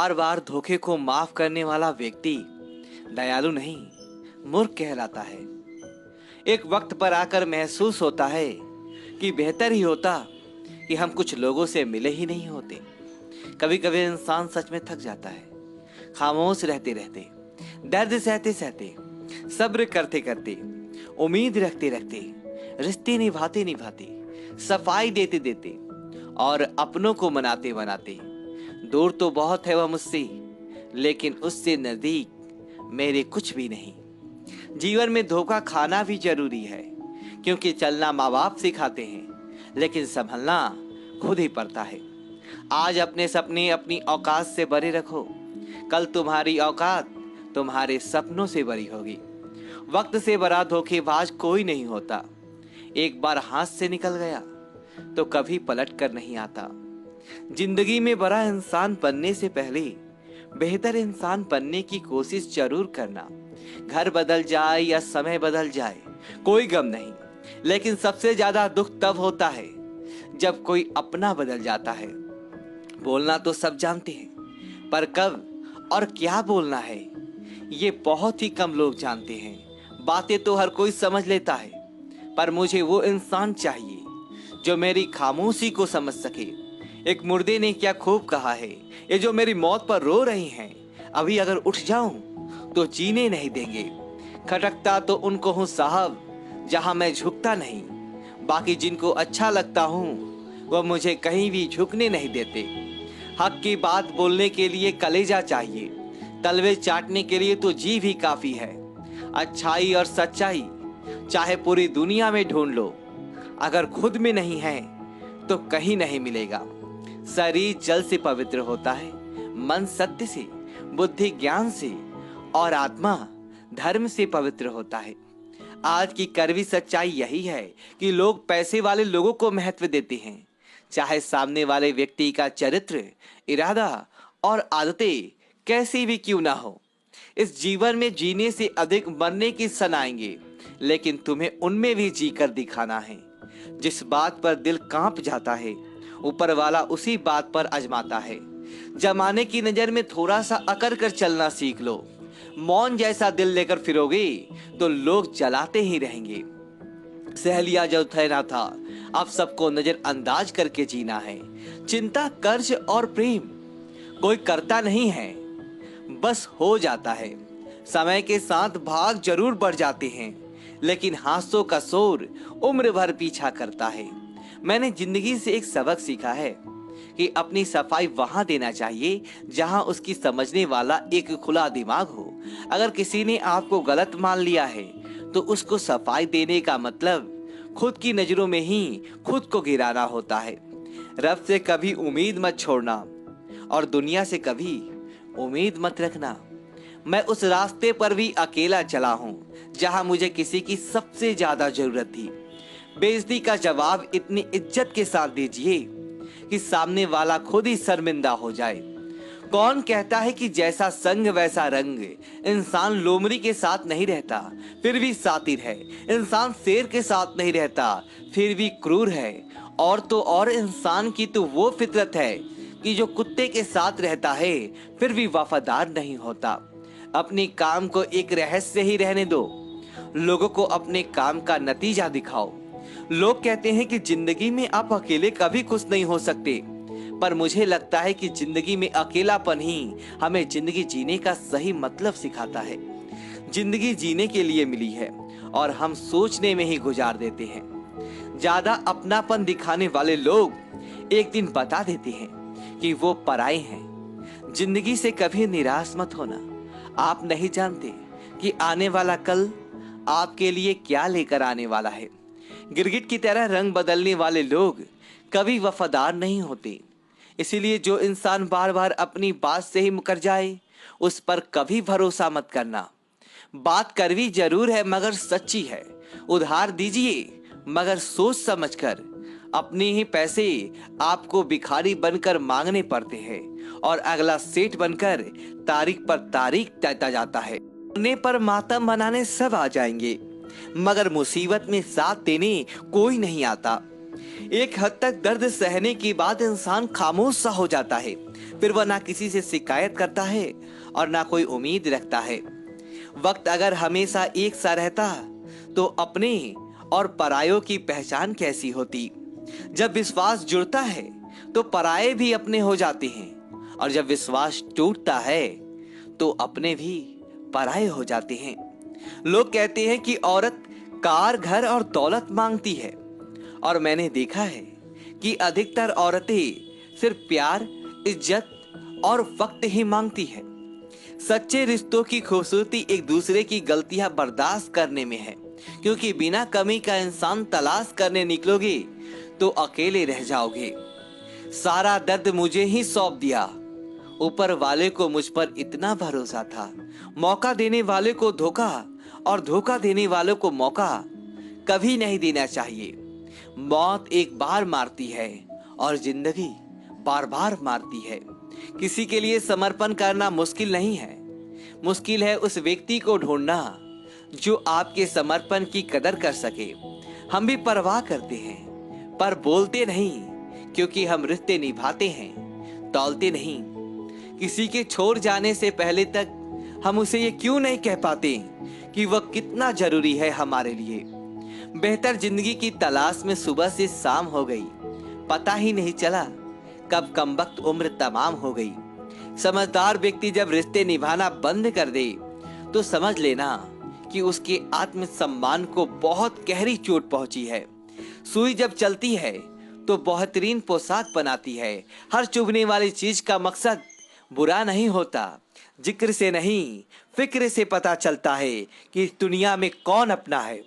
बार बार धोखे को माफ करने वाला व्यक्ति दयालु नहीं, मूर्ख कहलाता है। एक वक्त पर आकर महसूस होता है कि बेहतर ही होता कि हम कुछ लोगों से मिले ही नहीं होते। कभी कभी इंसान सच में थक जाता है, खामोश रहते रहते, दर्द सहते सहते, सब्र करते करते, उम्मीद रखते रखते, रिश्ते निभाते निभाते, सफाई देते देते और अपनों को मनाते मनाते। दूर तो बहुत है वह मुझसे, लेकिन उससे नजदीक मेरे कुछ भी नहीं। जीवन में धोखा खाना भी जरूरी है, क्योंकि चलना माँ बाप सिखाते हैं, लेकिन संभलना खुद ही पड़ता है। आज अपने सपने अपनी औकात से बड़े रखो, कल तुम्हारी औकात तुम्हारे सपनों से बड़ी होगी। वक्त से बड़ा धोखेबाज कोई नहीं होता। एक बार हाथ से निकल गया तो कभी पलट कर नहीं आता। जिंदगी में बड़ा इंसान बनने से पहले बेहतर इंसान बनने की कोशिश जरूर करना। घर बदल जाए या समय बदल जाए कोई गम नहीं, लेकिन सबसे ज्यादा दुख तब होता है जब कोई अपना बदल जाता है। बोलना तो सब जानते हैं, पर कब और क्या बोलना है ये बहुत ही कम लोग जानते हैं। बातें तो हर कोई समझ लेता है, पर मुझे वो इंसान चाहिए जो मेरी खामोशी को समझ सके। एक मुर्दे ने क्या खूब कहा है, ये जो मेरी मौत पर रो रही हैं, अभी अगर उठ जाऊं तो जीने नहीं देंगे। खटकता तो उनको हूँ साहब, जहां मैं झुकता नहीं। बाकी जिनको अच्छा लगता हूँ वह मुझे कहीं भी झुकने नहीं देते। हक की बात बोलने के लिए कलेजा चाहिए, तलवे चाटने के लिए तो जी भी काफी है। अच्छाई और सच्चाई चाहे पूरी दुनिया में ढूंढ लो, अगर खुद में नहीं है तो कहीं नहीं मिलेगा। शरीर जल से पवित्र होता है, मन सत्य से, बुद्धि ज्ञान से और आत्मा धर्म से पवित्र होता है। आज की कड़वी सच्चाई यही है कि लोग पैसे वाले लोगों को महत्व देते हैं, चाहे सामने वाले व्यक्ति का चरित्र, इरादा और आदतें कैसी भी क्यों ना हो। इस जीवन में जीने से अधिक मरने की सन आएंगे, लेकिन तुम्हें उनमें भी जीकर दिखाना है। जिस बात पर दिल कांप जाता है, ऊपर वाला उसी बात पर आजमाता है। जमाने की नजर में थोड़ा सा अकड़ कर चलना सीख लो। मौन जैसा दिल लेकर फिरोगे तो लोग जलाते ही रहेंगे। सहेलिया जो ठहरा था, अब सबको नजरअंदाज करके जीना है। चिंता, कर्ज और प्रेम कोई करता नहीं है, बस हो जाता है। समय के साथ भाग जरूर बढ़ जाते हैं, लेकिन हाथों का शोर उम्र भर पीछा करता है। मैंने जिंदगी से एक सबक सीखा है कि अपनी सफाई वहां देना चाहिए जहां उसकी समझने वाला एक खुला दिमाग हो। अगर किसी ने आपको गलत मान लिया है तो उसको सफाई देने का मतलब खुद की नजरों में ही खुद को गिराना होता है। रब से कभी उम्मीद मत छोड़ना और दुनिया से कभी उम्मीद मत रखना। मैं उस रास्ते पर भी अकेला चला हूँ जहां मुझे किसी की सबसे ज्यादा जरूरत थी। बेइज्जती का जवाब इतनी इज्जत के साथ दीजिए कि सामने वाला खुद ही शर्मिंदा हो जाए। कौन कहता है कि जैसा संग वैसा रंग? इंसान लोमड़ी के साथ नहीं रहता फिर भी सातिर है। इंसान शेर के साथ नहीं रहता फिर भी क्रूर है। और तो और इंसान की तो वो फितरत है कि जो कुत्ते के साथ रहता है फिर भी वफादार नहीं होता। अपने काम को एक रहस्य ही रहने दो, लोगों को अपने काम का नतीजा दिखाओ। लोग कहते हैं कि जिंदगी में आप अकेले कभी खुश नहीं हो सकते, पर मुझे लगता है कि जिंदगी में अकेलापन ही हमें जिंदगी जीने का सही मतलब सिखाता है। जिंदगी जीने के लिए मिली है और हम सोचने में ही गुजार देते हैं। ज्यादा अपनापन दिखाने वाले लोग एक दिन बता देते हैं कि वो पराए हैं। जिंदगी से कभी निराश मत होना। आप नहीं जानते कि आने वाला कल आपके लिए क्या लेकर आने वाला है। गिरगिट की तरह रंग बदलने वाले लोग कभी वफादार नहीं होते। इसीलिए जो इंसान बार बार अपनी बात से ही मुकर जाए उस पर कभी भरोसा मत करना। बात कड़वी जरूर है मगर सच्ची है। उधार दीजिए मगर सोच समझकर। अपने ही पैसे आपको भिखारी बनकर मांगने पड़ते हैं और अगला सेठ बनकर तारीख पर तारीख तयता जाता है। मरने पर मातम मनाने सब आ जाएंगे, मगर मुसीबत में साथ देने कोई नहीं आता। एक हद तक दर्द सहने के बाद इंसान खामोश सा हो जाता है, फिर वह ना किसी से शिकायत करता है और ना कोई उम्मीद रखता है। वक्त अगर हमेशा एक सा रहता तो अपने और परायों की पहचान कैसी होती। जब विश्वास जुड़ता है तो पराये भी अपने हो जाते हैं, और जब विश्वास टूटता है तो अपने भी पराये हो जाते हैं। लोग कहते हैं कि औरत कार, घर और दौलत मांगती है, और मैंने देखा है कि अधिकतर औरतें सिर्फ प्यार, इज्जत और वक्त ही मांगती है। सच्चे रिश्तों की खूबसूरती एक दूसरे की गलतियां बर्दाश्त करने में है, क्योंकि बिना कमी का इंसान तलाश करने निकलोगे तो अकेले रह जाओगे। सारा दर्द मुझे ही सौंप दिया, ऊपर वाले को मुझ पर इतना भरोसा था। मौका देने वाले को धोखा और धोखा देने वालों को मौका कभी नहीं देना चाहिए। मौत एक बार मारती है और जिंदगी बार बार मारती है। किसी के लिए समर्पण करना मुश्किल नहीं है, मुश्किल है उस व्यक्ति को ढूंढना जो आपके समर्पण की कदर कर सके। हम भी परवाह करते हैं पर बोलते नहीं, क्योंकि हम रिश्ते निभाते हैं, तौलते नहीं। किसी के छोड़ जाने से पहले तक हम उसे ये क्यों नहीं कह पाते कि वह कितना जरूरी है हमारे लिए। बेहतर जिंदगी की तलाश में सुबह से शाम हो गई, पता ही नहीं चला कब कमबख्त उम्र तमाम हो गई। समझदार व्यक्ति जब रिश्ते निभाना बंद कर दे तो समझ लेना कि उसके आत्मसम्मान को बहुत गहरी चोट पहुंची है। सुई जब चलती है तो बेहतरीन पोशाक बनाती है। हर चुभने वाली चीज का मकसद बुरा नहीं होता। जिक्र से नहीं, फिक्र से पता चलता है कि इस दुनिया में कौन अपना है।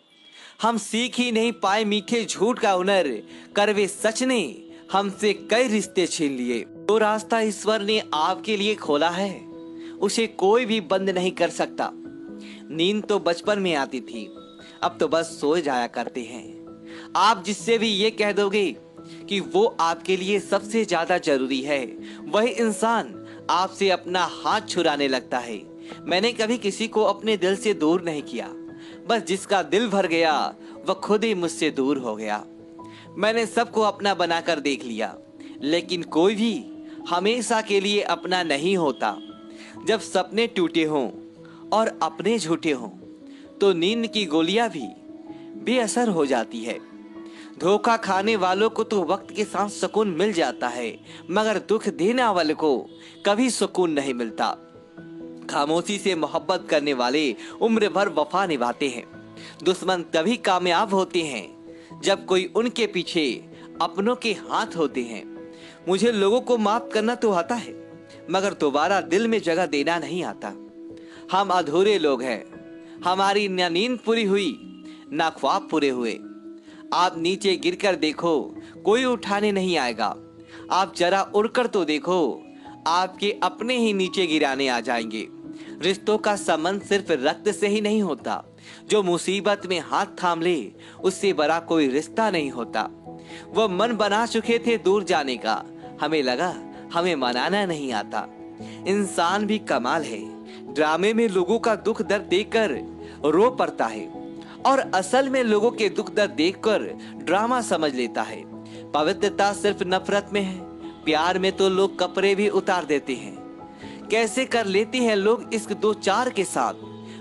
हम सीख ही नहीं पाए मीठे झूठ का हुनर, करवे सच ने हमसे कई रिश्ते छीन लिए। जो रास्ता ईश्वर ने आपके लिए खोला है उसे कोई भी बंद नहीं कर सकता। नींद तो बचपन में आती थी, अब तो बस सो जाया करते हैं। आप जिससे भी ये कह दोगे कि वो आपके लिए सबसे ज्यादा जरूरी है, वही इंसान आपसे अपना हाथ छुड़ाने लगता है। मैंने कभी किसी को अपने दिल से दूर नहीं किया, बस जिसका दिल भर गया वह खुद ही मुझसे दूर हो गया। मैंने सबको अपना बनाकर देख लिया, लेकिन कोई भी हमेशा के लिए अपना नहीं होता। जब सपने टूटे हों और अपने झूठे हों तो नींद की गोलियां भी बेअसर हो जाती है। धोखा खाने वालों को तो वक्त के साथ सुकून मिल जाता है, मगर दुख देने वाले को कभी सुकून नहीं मिलता। खामोशी से मोहब्बत करने वाले उम्र भर वफा निभाते हैं। दुश्मन तभी कामयाब होते हैं जब कोई उनके पीछे अपनों के हाथ होते हैं। मुझे लोगों को माफ करना तो आता है, मगर दोबारा दिल में जगह देना नहीं आता। हम अधूरे लोग हैं, हमारी न नींद पूरी हुई ना ख्वाब पूरे हुए। आप नीचे गिरकर देखो, कोई उठाने नहीं आएगा। आप जरा उड़कर तो देखो, आपके अपने ही नीचे गिराने आ जाएंगे। रिश्तों का संबंध सिर्फ रक्त से ही नहीं होता। जो मुसीबत में हाथ थाम ले उससे बड़ा कोई रिश्ता नहीं होता। वह मन बना चुके थे दूर जाने का, हमें लगा हमें मनाना नहीं आता। इंसान भी कमाल है, ड्रामे में लोगों का दुख दर्द देखकर रो पड़ता है और असल में लोगों के दुख दर्द देखकर ड्रामा समझ लेता है। पवित्रता सिर्फ नफरत में है, प्यार में तो लोग कपड़े भी उतार देते हैं। कैसे कर लेते हैं लोग इश्क दो चार के साथ,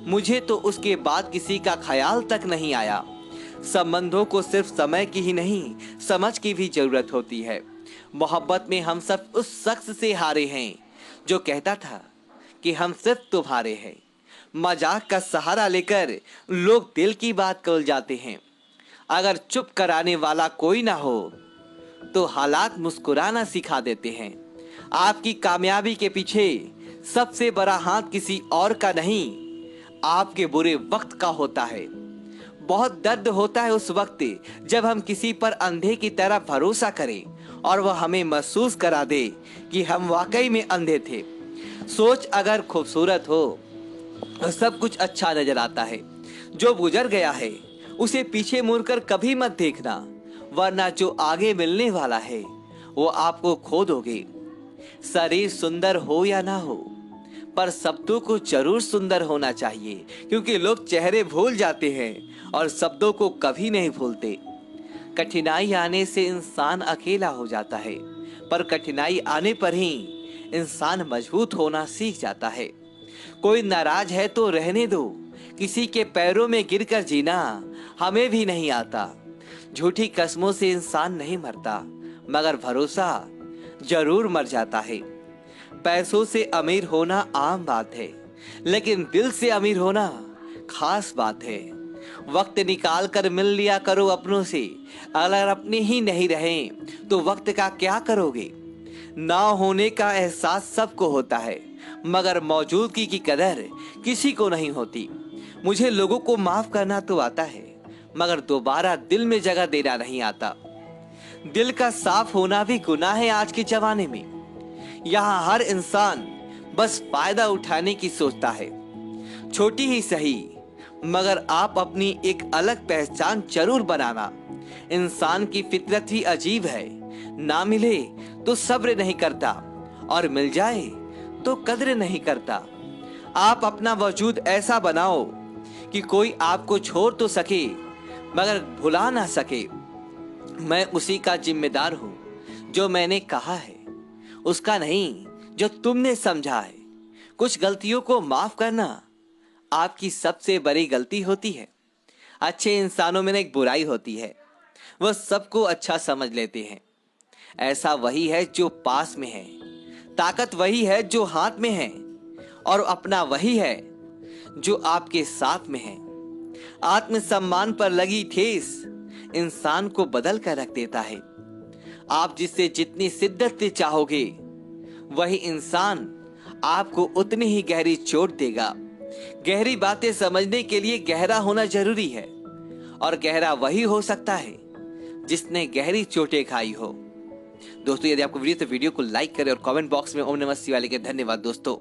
मुझे तो उसके बाद किसी का ख्याल तक नहीं आया। संबंधों को सिर्फ समय की ही नहीं, समझ की भी जरूरत होती है। मोहब्बत में हम सब उस शख्स से हारे हैं जो कहता था कि हम सिर्फ तुम्हारे हैं। मजाक का सहारा लेकर लोग दिल की बात कर जाते हैं। अगर चुप कराने वाला कोई ना हो तो हालात मुस्कुराना सिखा देते हैं। आपकी कामयाबी के पीछे सबसे बड़ा हाथ किसी और का नहीं, आपके बुरे वक्त का होता है। बहुत दर्द होता है उस वक्त जब हम किसी पर अंधे की तरह भरोसा करें और वह हमें महसूस करा दे कि हम वाकई में अंधे थे। सोच अगर खूबसूरत हो तो सब कुछ अच्छा नजर आता है। जो गुजर गया है उसे पीछे मुड़कर कभी मत देखना, वरना जो आगे मिलने वाला है वो आपको खो दोगे। शरीर सुंदर हो या ना हो, पर शब्दों को जरूर सुंदर होना चाहिए, क्योंकि लोग चेहरे भूल जाते हैं और शब्दों को कभी नहीं भूलते। कठिनाई आने से इंसान अकेला हो जाता है, पर कठिनाई आने पर ही इंसान मजबूत होना सीख जाता है। कोई नाराज है तो रहने दो, किसी के पैरों में गिरकर जीना हमें भी नहीं आता। झूठी कस्मों से इंसान नहीं मरता, मगर भरोसा जरूर मर जाता है। पैसों से अमीर होना आम बात है, लेकिन दिल से अमीर होना खास बात है। वक्त निकाल कर मिल लिया करो अपनों से, अगर अपने ही नहीं रहे तो वक्त का क्या करोगे। ना होने का एहसास सबको होता है, मगर मौजूदगी की कदर किसी को नहीं होती। मुझे लोगों को माफ करना तो आता है, मगर दोबारा दिल में जगह देना नहीं आता। दिल का साफ होना भी गुनाह है आज के जमाने में। यहाँ हर इंसान बस फायदा उठाने की सोचता है। छोटी ही सही, मगर आप अपनी एक अलग पहचान जरूर बनाना। इंसान की फितरत ही अजीब है, ना मिले तो सब्र नहीं करता, और मिल जाए तो कद्र नहीं करता। आप अपना वजूद ऐसा बनाओ कि कोई आपको छोड़ तो सके, मगर भुला ना सके। मैं उसी का जिम्मेदार हूं जो मैंने कहा है, उसका नहीं जो तुमने समझा है। कुछ गलतियों को माफ करना आपकी सबसे बड़ी गलती होती है। अच्छे इंसानों में एक बुराई होती है, वह सबको अच्छा समझ लेते हैं। ऐसा वही है जो पास में है, ताकत वही है जो हाथ में है, और अपना वही है जो आपके साथ में है। आत्मसम्मान पर लगी ठेस इंसान को बदल कर रख देता है। आप जिससे जितनी शिद्दत से चाहोगे, वही इंसान आपको उतनी ही गहरी चोट देगा। गहरी बातें समझने के लिए गहरा होना जरूरी है, और गहरा वही हो सकता है जिसने गहरी चोटें खाई हो। दोस्तों, यदि आपको वीडियो को लाइक करें और कमेंट बॉक्स में ओम नमः शिवाय लिखें। धन्यवाद दोस्तों।